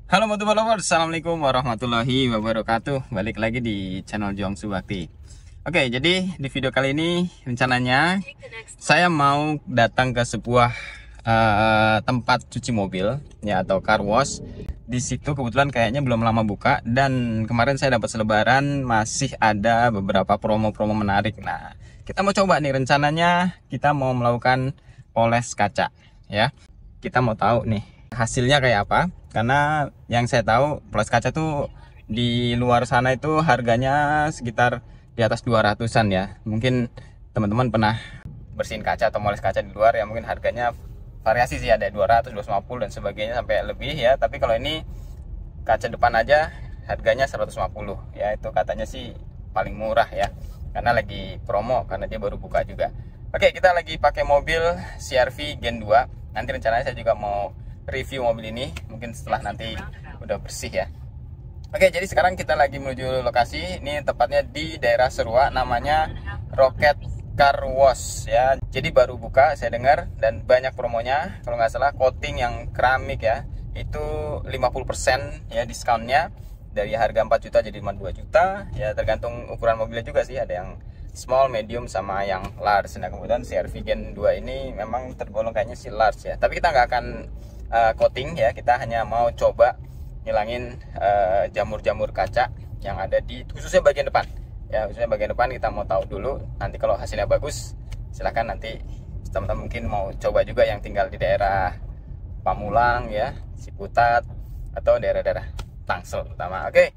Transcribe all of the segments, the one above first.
Halo motor lovers, assalamualaikum warahmatullahi wabarakatuh. Balik lagi di channel Juang Subakti. Oke, jadi di video kali ini rencananya saya mau datang ke sebuah tempat cuci mobil ya, atau car wash. Di situ kebetulan kayaknya belum lama buka, dan kemarin saya dapat selebaran masih ada beberapa promo-promo menarik. Nah, kita mau coba nih, rencananya kita mau melakukan poles kaca ya. Kita mau tahu nih hasilnya kayak apa, karena yang saya tahu poles kaca tuh di luar sana itu harganya sekitar di atas 200-an ya. Mungkin teman-teman pernah bersihin kaca atau moles kaca di luar ya, mungkin harganya variasi sih, ada 200, 250 dan sebagainya sampai lebih ya. Tapi kalau ini kaca depan aja harganya 150 ya, itu katanya sih paling murah ya, karena lagi promo, karena dia baru buka juga. Oke, kita lagi pakai mobil CR-V Gen 2. Nanti rencananya saya juga mau review mobil ini, mungkin setelah nanti udah bersih ya. Oke, jadi sekarang kita lagi menuju lokasi. Ini tepatnya di daerah Serua, namanya Rocket Car Wash ya. Jadi baru buka saya dengar, dan banyak promonya. Kalau nggak salah coating yang keramik ya, itu 50% ya diskonnya. Dari harga 4 juta jadi cuma 2 juta ya, tergantung ukuran mobilnya juga sih. Ada yang small, medium, sama yang large. Nah, kemudian CR-V Gen 2 ini memang tergolong kayaknya si large ya. Tapi kita nggak akan coating ya, kita hanya mau coba ngilangin jamur-jamur kaca yang ada di khususnya bagian depan ya. Khususnya bagian depan kita mau tahu dulu. Nanti kalau hasilnya bagus, silahkan nanti teman-teman mungkin mau coba juga yang tinggal di daerah Pamulang ya, Ciputat, atau daerah-daerah Tangsel terutama. Oke,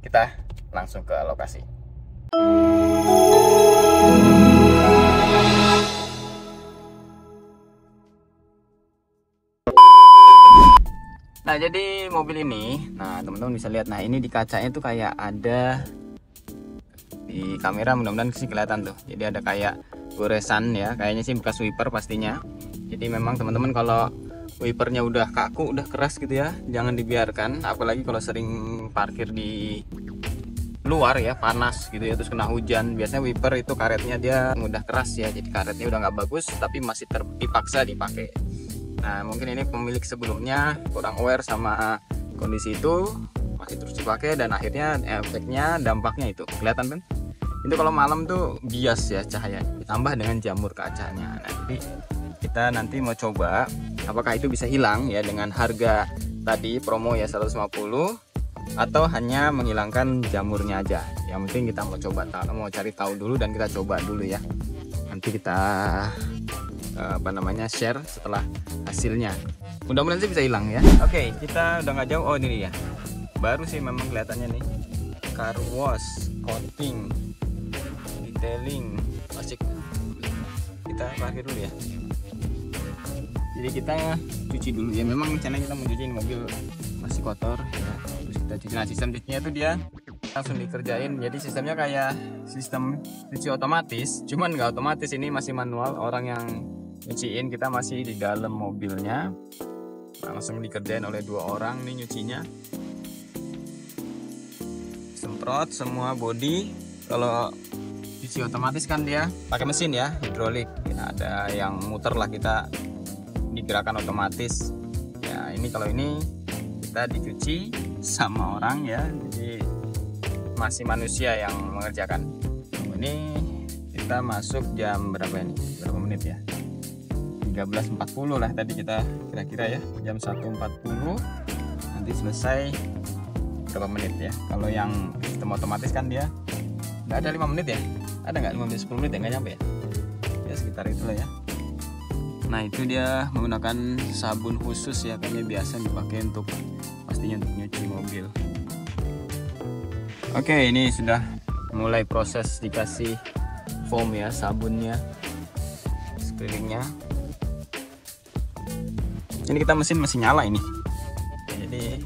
kita langsung ke lokasi. Nah, jadi mobil ini, nah teman-teman bisa lihat, nah ini di kacanya tuh kayak ada, di kamera mudah-mudahan sih kelihatan tuh. Jadi ada kayak goresan ya, kayaknya sih bekas wiper pastinya. Jadi memang teman-teman kalau wipernya udah kaku, udah keras gitu ya, jangan dibiarkan. Apalagi kalau sering parkir di luar ya, panas gitu ya, terus kena hujan, biasanya wiper itu karetnya dia mudah keras ya. Jadi karetnya udah nggak bagus, tapi masih dipaksa dipakai. Nah, mungkin ini pemilik sebelumnya kurang aware sama kondisi itu, masih terus dipakai, dan akhirnya efeknya, dampaknya itu kelihatan kan. Itu kalau malam tuh bias ya cahaya, ditambah dengan jamur kacanya. Nah, jadi kita nanti mau coba apakah itu bisa hilang ya dengan harga tadi promo ya 150, atau hanya menghilangkan jamurnya aja. Yang penting kita mau coba, mau cari tahu dulu, dan kita coba dulu ya. Nanti kita share setelah hasilnya. Mudah-mudahan sih bisa hilang ya. Oke, kita udah nggak jauh. Oh, ini ya, baru sih memang kelihatannya nih. Car wash, coating, detailing, asik. Kita parkir dulu ya. Jadi kita cuci dulu ya. Memang rencananya kita mau cuciin mobil masih kotor ya. Terus kita cuci. Nah, sistem cucinya itu dia langsung dikerjain. Jadi sistemnya kayak sistem cuci otomatis, cuman nggak otomatis, ini masih manual. Orang yang nyuciin, kita masih di dalam mobilnya, langsung dikerjain oleh 2 orang nih nyucinya. Semprot semua body. Kalau cuci otomatis kan dia pakai mesin ya, hidrolik ya, ada yang muter lah, kita digerakkan otomatis ya. Ini kalau ini kita dicuci sama orang ya, jadi masih manusia yang mengerjakan. Ini kita masuk jam berapa ini, berapa menit ya, 13.40 lah tadi kita kira-kira ya, jam 1.40. Nanti selesai berapa menit ya. Kalau yang sistem otomatis kan dia nggak ada 5 menit ya, ada nggak 5 menit, 10 menit ya, nggak nyampe ya, ya sekitar itulah ya. Nah, itu dia menggunakan sabun khusus ya, kayaknya biasa dipakai untuk, pastinya untuk nyuci mobil. Oke, ini sudah mulai proses dikasih foam ya, sabunnya sekelilingnya. Ini kita mesin masih nyala ini, jadi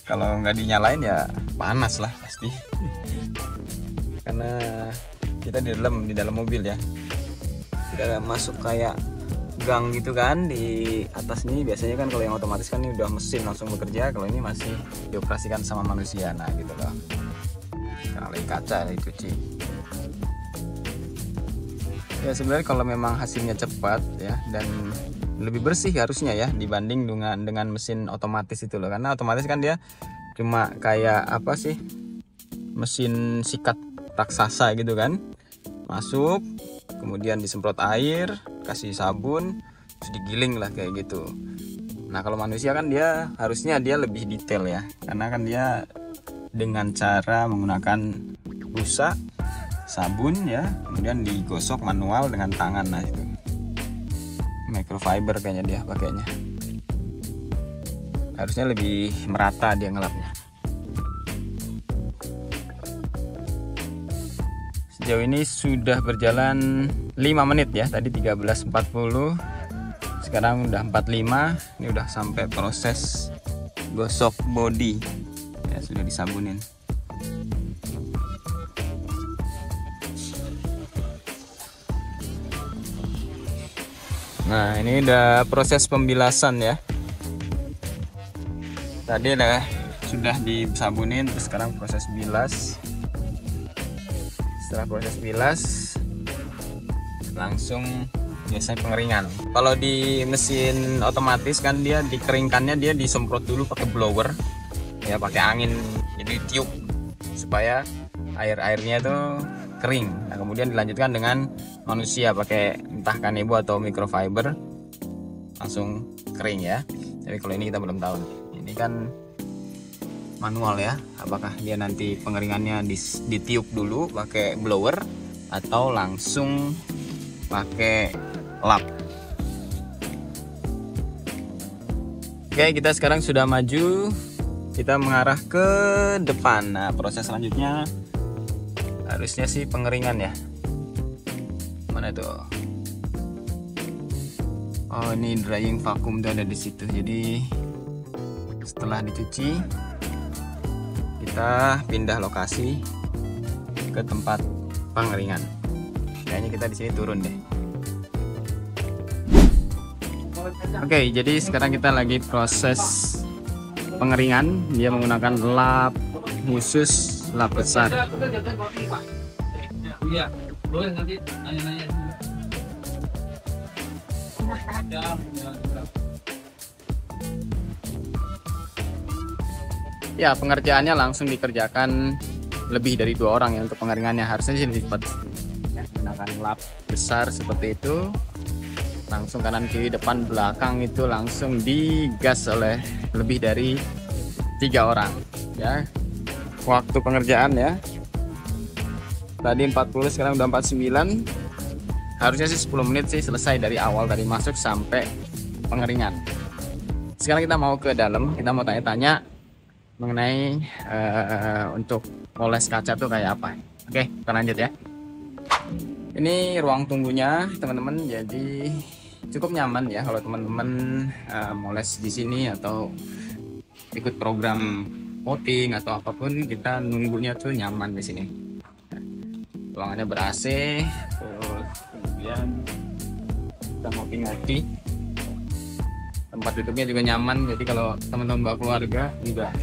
kalau nggak dinyalain ya panas lah pasti. Karena kita di dalam mobil ya, tidak masuk kayak gang gitu kan di atas nih. Biasanya kan kalau yang otomatis kan ini udah mesin langsung bekerja, kalau ini masih dioperasikan sama manusia. Nah gitu loh, karena lagi kaca lagi cuci ya. Sebenarnya kalau memang hasilnya cepat ya, dan lebih bersih harusnya ya dibanding dengan mesin otomatis itu loh. Karena otomatis kan dia cuma kayak apa sih, mesin sikat raksasa gitu kan, masuk kemudian disemprot air, kasih sabun, terus digiling lah kayak gitu. Nah kalau manusia kan dia harusnya dia lebih detail ya, karena kan dia dengan cara menggunakan busa, sabun ya, kemudian digosok manual dengan tangan. Nah itu microfiber kayaknya dia pakainya, harusnya lebih merata dia ngelapnya. Sejauh ini sudah berjalan 5 menit ya, tadi 13.40, sekarang udah 45. Ini udah sampai proses gosok body ya, sudah disabunin. Nah ini udah proses pembilasan ya, tadi sudah disabunin, terus sekarang proses bilas. Setelah proses bilas langsung biasanya pengeringan. Kalau di mesin otomatis kan dia dikeringkannya dia disemprot dulu pakai blower ya, pakai angin, jadi tiup supaya air-airnya itu kering. Nah kemudian dilanjutkan dengan manusia pakai entah kanebo atau microfiber, langsung kering ya. Tapi kalau ini kita belum tahu, ini kan manual ya, apakah dia nanti pengeringannya ditiup dulu pakai blower atau langsung pakai lap. Oke, kita sekarang sudah maju, kita mengarah ke depan. Nah proses selanjutnya harusnya sih pengeringan ya. Mana tuh? Oh ini drying vacuum tuh ada di situ. Jadi setelah dicuci kita pindah lokasi ke tempat pengeringan. Kayaknya kita di sini turun deh. Oke, jadi sekarang kita lagi proses pengeringan. Dia menggunakan lap khusus, lap besar. Ya, pengerjaannya langsung dikerjakan lebih dari 2 orang ya untuk pengeringannya. Harusnya sih lebih cepat ya, menggunakan lap besar seperti itu, langsung kanan kiri depan belakang itu langsung digas oleh lebih dari 3 orang ya. Waktu pengerjaan ya tadi 40, sekarang udah 49. Harusnya sih 10 menit sih selesai dari awal, dari masuk sampai pengeringan. Sekarang kita mau ke dalam, kita mau tanya-tanya mengenai untuk poles kaca tuh kayak apa. Oke, kita lanjut ya. Ini ruang tunggunya teman-teman, jadi cukup nyaman ya kalau teman-teman moles di sini atau ikut program coating atau apapun, kita nunggunya tuh nyaman di sini. Ruangannya ber-AC, terus kemudian kita ngopi-ngopi, tempat duduknya juga nyaman, jadi kalau teman-teman bawa keluarga juga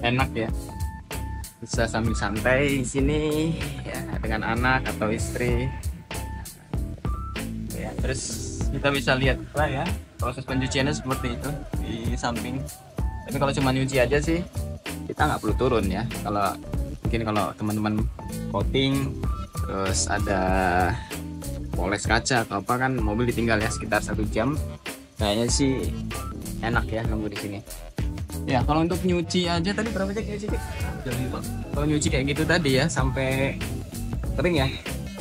enak ya, bisa sambil santai di sini ya dengan anak atau istri ya. Terus kita bisa lihat lah ya proses pencuciannya seperti itu di samping. Tapi kalau cuma nyuci aja sih kita nggak perlu turun ya. Kalau mungkin kalau teman-teman coating terus ada poles kaca atau apa kan, mobil ditinggal ya sekitar 1 jam. Kayaknya sih enak ya nunggu di sini. Ya kalau untuk nyuci aja tadi berapa cek nyuci? Kalau nyuci kayak gitu tadi ya sampai kering ya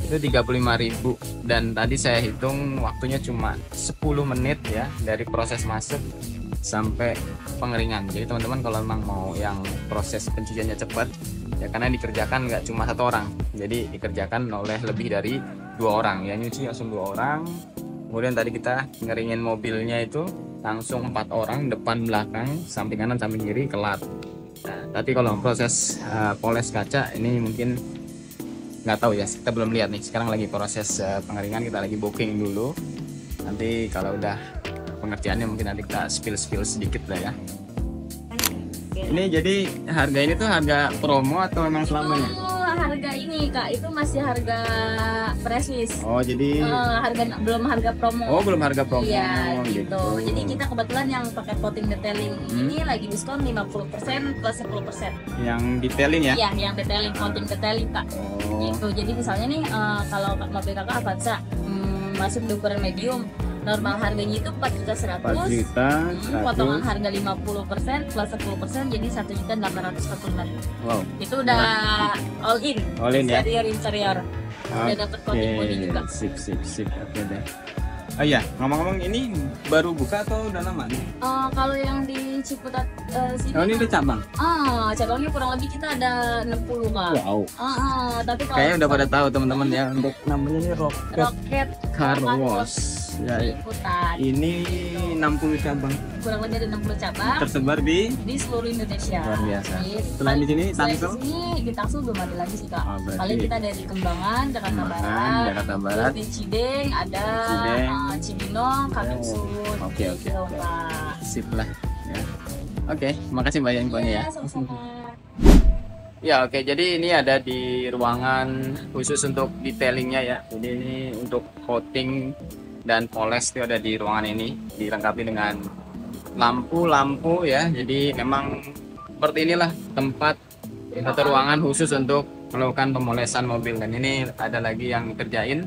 itu 35.000, dan tadi saya hitung waktunya cuma 10 menit ya dari proses masuk sampai pengeringan. Jadi teman-teman kalau memang mau yang proses pencuciannya cepat ya, karena dikerjakan nggak cuma 1 orang, jadi dikerjakan oleh lebih dari 2 orang ya, nyuci langsung 2 orang. Kemudian tadi kita ngeringin mobilnya itu langsung 4 orang, depan belakang samping kanan samping kiri, kelar. Nah, tapi kalau proses poles kaca ini mungkin nggak tahu ya, kita belum lihat nih. Sekarang lagi proses pengeringan, kita lagi booking dulu. Nanti kalau udah pengerjaannya mungkin nanti kita spill sedikit lah ya. Ini jadi harga ini tuh harga promo atau memang selamanya? harga ini Kak, itu masih harga press list. Oh, jadi belum harga promo. Oh, belum harga promo. Iya, gitu. Jadi kita kebetulan yang pakai coating detailing ini lagi diskon 50% plus 10%. Yang detailing ya? Iya, yang detailing, coating detailing Kak. Gitu. Jadi misalnya nih kalau mobil Kakak Avanza masuk di ukuran medium, normal harganya itu 4.100.000. Potongan harga 50% plus 10% jadi 1.845.000. Wow. Itu udah all in. All in ya. Interior. Udah dapat coating body juga. Sip. Oke deh. Oh iya, ngomong-ngomong ini baru buka atau udah lama nih? Kalau yang di Ciputat sini. Oh, ini udah cabang. Cabangnya kurang lebih kita ada 60 Kak. Wow. Tapi kalau kayaknya udah pada tahu teman-teman ya untuk namanya ini Rocket Car Wash. Ya, Ciputat. ini 60 cabang. Kurang lebih ada 60 cabang. Tersebar di seluruh Indonesia. Luar biasa. Gitu. Selain di sini, Tangsel? Di Tangsel belum ada lagi sih Kak. Paling kita dari Kembangan, Jakarta Barat, di Cideng ada, Cibinong, Kampung. Oke. Sip lah. Ya. Oke, makasih Mbak infonya ya. Sama-sama. Ya oke, jadi ini ada di ruangan khusus untuk detailingnya ya. Jadi ini untuk coating dan poles itu ada di ruangan ini, dilengkapi dengan lampu-lampu ya. Jadi memang seperti inilah tempat atau ruangan khusus untuk melakukan pemolesan mobil. Dan ini ada lagi yang kerjain.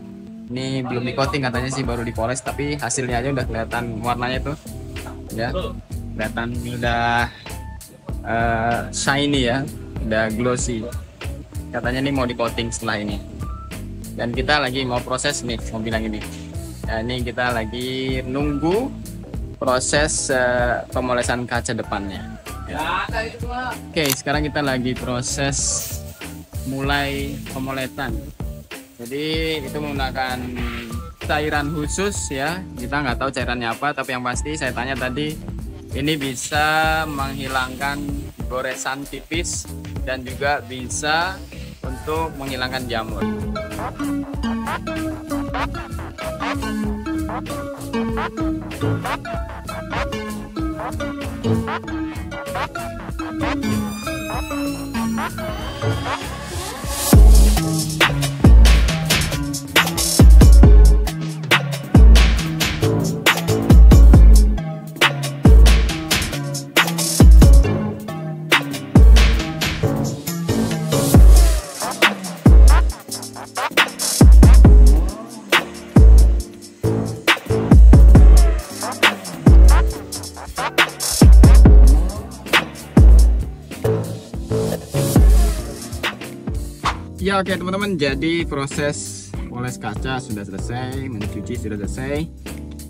Ini belum di coating katanya sih, baru dipoles, tapi hasilnya aja udah kelihatan warnanya tuh. Ya, kelihatan udah shiny ya, udah glossy. Katanya nih mau di coating setelah ini. Dan kita lagi mau proses nih mobil yang ini. Nah, ini kita lagi nunggu proses pemolesan kaca depannya. Ya. Oke, sekarang kita lagi proses mulai pemolesan. Jadi itu menggunakan cairan khusus ya. Kita nggak tahu cairannya apa, tapi yang pasti saya tanya tadi, ini bisa menghilangkan goresan tipis dan juga bisa untuk menghilangkan jamur. Ya oke teman-teman, jadi proses poles kaca sudah selesai, mencuci sudah selesai.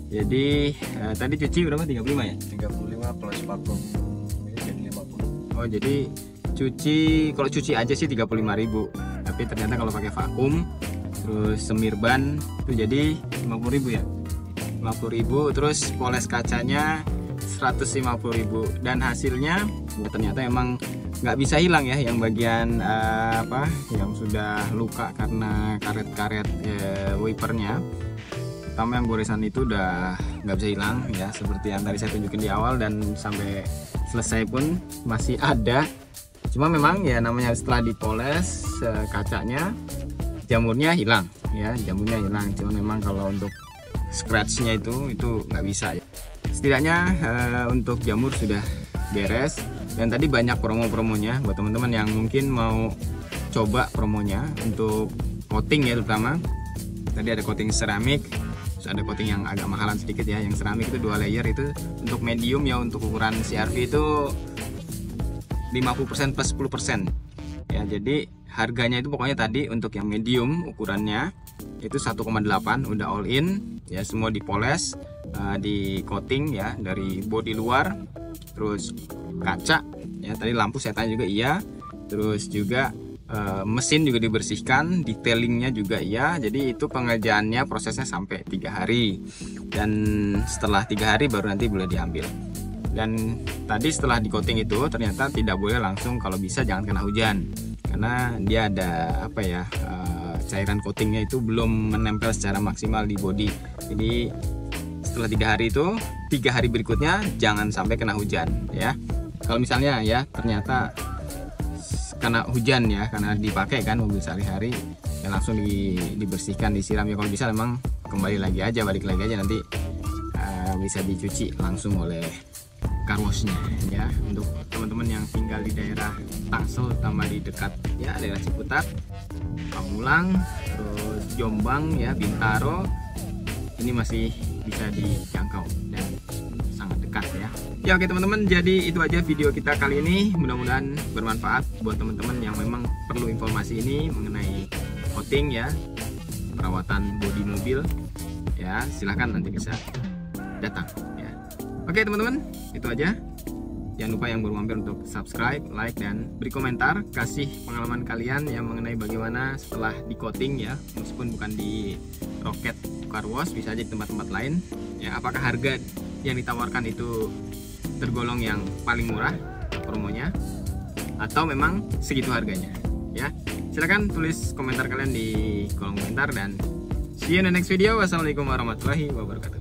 Jadi tadi cuci berapa? 35 ya? 35 plus vakum jadi 50. Oh, jadi cuci, kalau cuci aja sih 35.000. Tapi ternyata kalau pakai vakum terus semir ban itu jadi 50.000 ya. 50.000, terus poles kacanya 150.000, dan hasilnya ya, ternyata emang nggak bisa hilang ya yang bagian yang sudah luka karena karet-karet wipernya. Pertama yang goresan itu udah nggak bisa hilang ya, seperti yang tadi saya tunjukin di awal, dan sampai selesai pun masih ada. Cuma memang ya namanya setelah dipoles kacanya, jamurnya hilang ya, jamurnya hilang. Cuma memang kalau untuk scratchnya itu nggak bisa ya. Setidaknya untuk jamur sudah beres. Dan tadi banyak promo-promonya buat teman-teman yang mungkin mau coba promonya untuk coating ya, terutama tadi ada coating seramik, terus ada coating yang agak mahalan sedikit ya. Yang seramik itu 2 layer, itu untuk medium ya, untuk ukuran CR-V itu 50% plus 10% ya. Jadi harganya itu pokoknya tadi untuk yang medium ukurannya itu 1,8 udah all in ya, semua dipoles, di coating ya, dari bodi luar, terus kaca ya, tadi lampu saya tanya juga iya, terus juga mesin juga dibersihkan, detailingnya juga iya. Jadi itu pengerjaannya prosesnya sampai 3 hari, dan setelah 3 hari baru nanti boleh diambil. Dan tadi setelah di coating itu ternyata tidak boleh langsung, kalau bisa jangan kena hujan, karena dia ada cairan coatingnya itu belum menempel secara maksimal di bodi. Jadi setelah 3 hari itu, 3 hari berikutnya jangan sampai kena hujan ya. Kalau misalnya ya ternyata karena hujan ya, karena dipakai kan mobil sehari-hari ya, langsung dibersihkan, disiram ya, kalau bisa memang kembali lagi aja, balik lagi aja, nanti bisa dicuci langsung oleh car wash-nya ya. Untuk teman-teman yang tinggal di daerah Tangsel, tambah di dekat ya daerah Ciputat, Pamulang, terus Jombang ya, Bintaro, ini masih bisa dijangkau dan sangat dekat ya. Ya oke teman-teman, jadi itu aja video kita kali ini. Mudah-mudahan bermanfaat buat teman-teman yang memang perlu informasi ini mengenai coating ya, perawatan bodi mobil ya. Silahkan nanti bisa datang ya. Oke teman-teman, itu aja. Jangan lupa yang baru mampir untuk subscribe, like, dan beri komentar, kasih pengalaman kalian yang mengenai bagaimana setelah di coating ya, meskipun bukan di Rocket Car Wash, bisa aja di tempat-tempat lain ya. Apakah harga yang ditawarkan itu tergolong yang paling murah promonya, atau memang segitu harganya ya. Silahkan tulis komentar kalian di kolom komentar, dan see you in the next video. Wassalamualaikum warahmatullahi wabarakatuh.